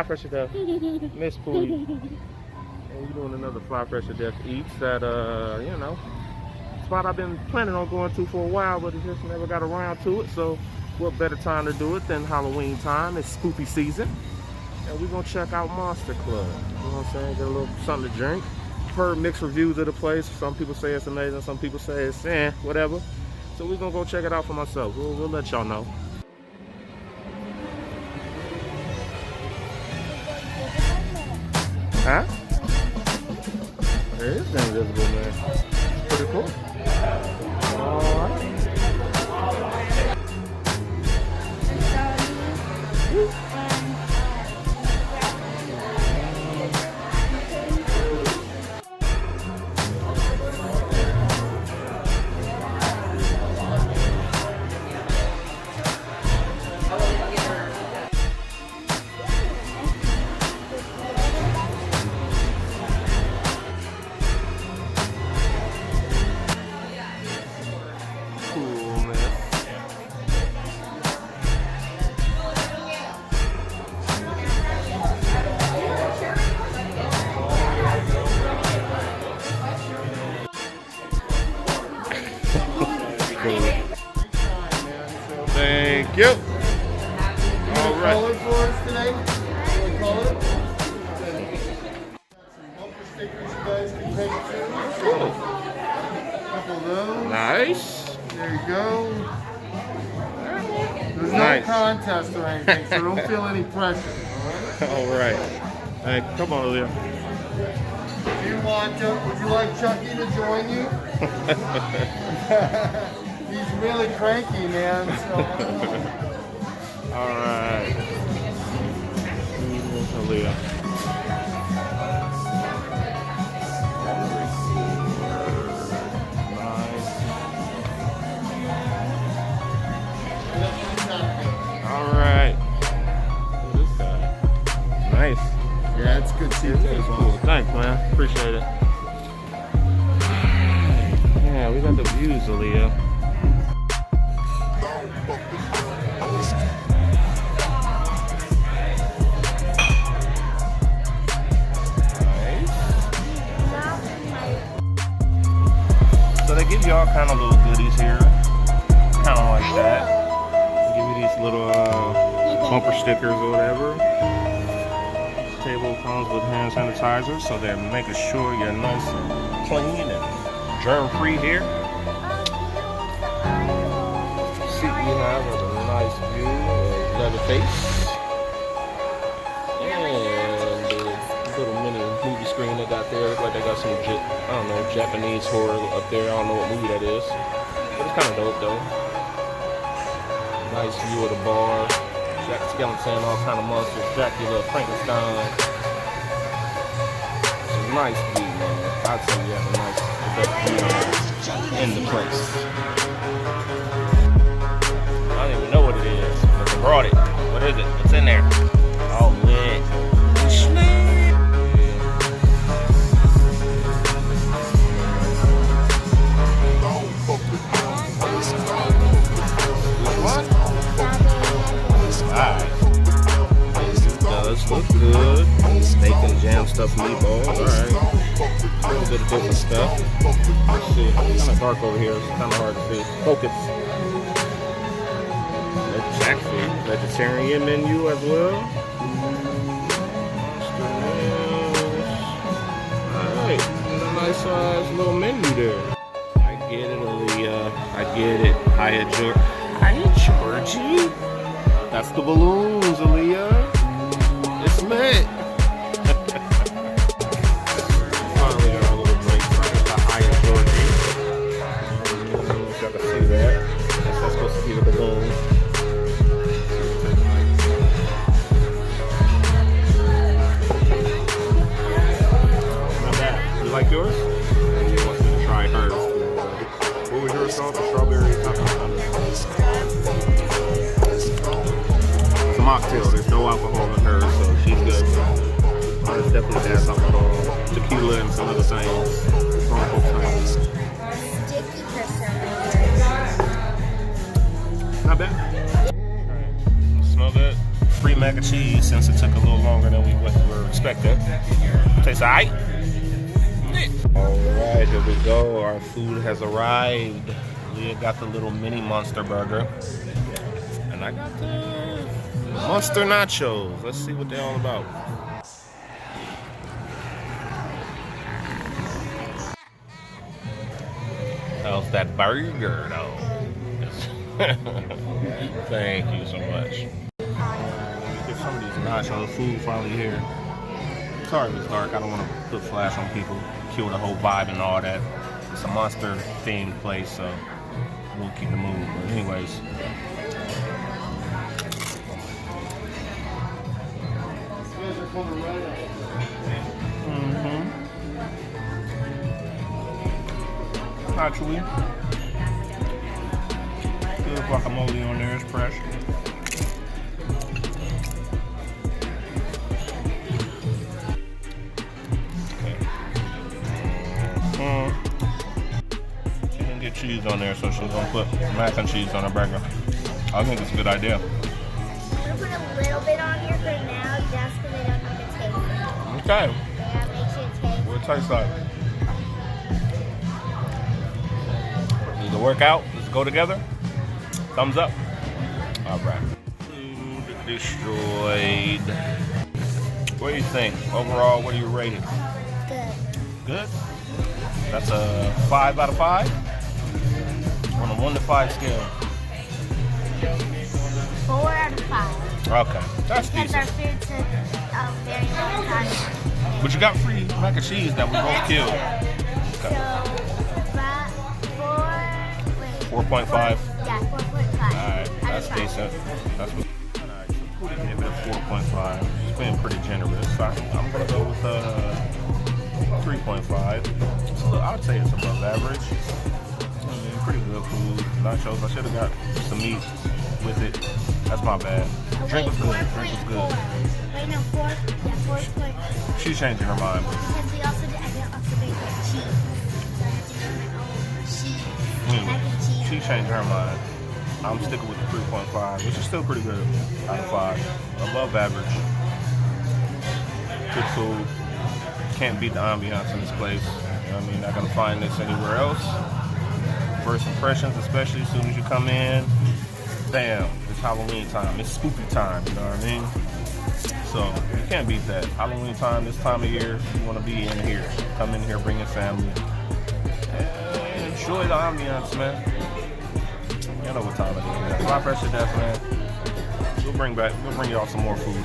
FlyFreshTaDef, Miss Pooey. And we're doing another FlyFreshTaDef Eats at, you know, spot I've been planning on going to for a while, but it just never got around to it. So what better time to do it than Halloween time? It's Spoopy season. And we're going to check out Monster Club. You know what I'm saying? Get a little something to drink. I've heard mixed reviews of the place. Some people say it's amazing. Some people say it's whatever. So we're going to go check it out for myself. We'll let y'all know. Huh? It is invisible, man. Pretty cool. Alright. Thank you. All right. Color for us today? Color? Some bumper stickers you guys can take too. Cool. Couple of those. Nice. There you go. There's Nice. no contest or anything, so don't feel any pressure. All right. Hey, come on, Leah. Do you want would you like Chucky to join you? He's really cranky, man. So. All right. Leah. All right. This guy. Nice. Yeah, it's good seafood as well. Cool. Thanks, man. Appreciate it. Yeah, we got the views, Aaliyah. So they give you all kind of little goodies here, kind of like that. They give you these little bumper stickers or whatever. This table comes with hand sanitizer, so they're making sure you're nice and clean and germ-free here. Seat we have is a nice view of Leatherface. And the little mini movie screen they got there, looks like they got some, I don't know, Japanese horror up there. I don't know what movie that is, but it's kind of dope though. Nice view of the bar. Jack Skeleton, all kind of monsters, Dracula, Frankenstein. It's a nice view, man. I'd say you have a nice, the best view in the place. I don't even know what it is, but they brought it. What is it? What's in there? Oh, lit. Does look good. Steak and jam stuffed meatballs. Alright. A little bit of different stuff. Let's see. It's kind of dark over here. It's kind of hard to see. Focus. No jackfruit. Vegetarian menu as well. Alright. A nice size little menu there. I get it, Aaliyah. I get it. Hiya, Georgie. That's the balloons, Aaliyah. It's lit. Finally got our little drink right by Hiya, Georgie. I don't know if y'all can see that. That's supposed to be the balloon. Not bad. You like yours? You want me to try hers? What was yours called? The strawberry It's a mocktail. There's no alcohol in hers, so she's good. Mine definitely has alcohol, tequila, and some other things. Grown folks things. Sticky crystal. Not bad. Smell good. Free mac and cheese since it took a little longer than we were expecting. Tastes alright. Alright, here we go. Our food has arrived. Leah got the little mini monster burger. And I got the monster nachos. Let's see what they're all about. How's that burger though? Thank you so much. Get some of these nachos. Food finally here. Sorry if it's dark. I don't want to put flash on people, kill the whole vibe and all that. It's a monster themed place, so we'll keep the mood. But anyways. Not chewy. Good guacamole on there, it's fresh. She didn't get cheese on there, so she's gonna put mac and cheese on her burger. I think it's a good idea. I'm gonna put a little bit on here for now, just because I don't have to taste it. Okay. Yeah, make sure it tastes. What it tastes like? Does it work out? Does it go together? Thumbs up. All right. Food destroyed. What do you think? Overall, what do you rate it? Good. Good? That's a 5 out of 5? On a 1 to 5 scale. 4 out of 5. Okay, that's Because our decent. food took a very long time. But you got free mac and cheese that we both killed. So, 4.5. Yeah, 4.5. Alright, that's decent. That's what. Alright, so we gave it a 4.5. It's been pretty generous. So I'm gonna go with 3.5. So I would say it's above average. I mean, pretty good food. Nachos. I should have got some meat with it. That's my bad. Drink was good. Drink was good. Wait, no, 4. Yeah, 4. She's changing her mind. Because we also did, I did also make cheese. So I have to make my own cheese. Mac and cheese. She changed her mind. I'm sticking with the 3.5, which is still pretty good out of 5. Above average. Good food. Can't beat the ambiance in this place. You know what I mean? Not gonna find this anywhere else. First impressions, especially as soon as you come in. Bam, it's Halloween time. It's Spoopy time, you know what I mean? So you can't beat that. Halloween time, this time of year, you wanna be in here. Come in here, bring your family. And enjoy the ambiance, man. You know what time it is, man. FlyFreshTaDef, man. We'll bring y'all some more food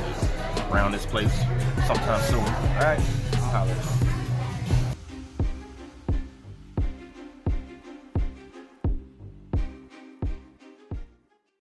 around this place sometime soon. Alright? I'll holler.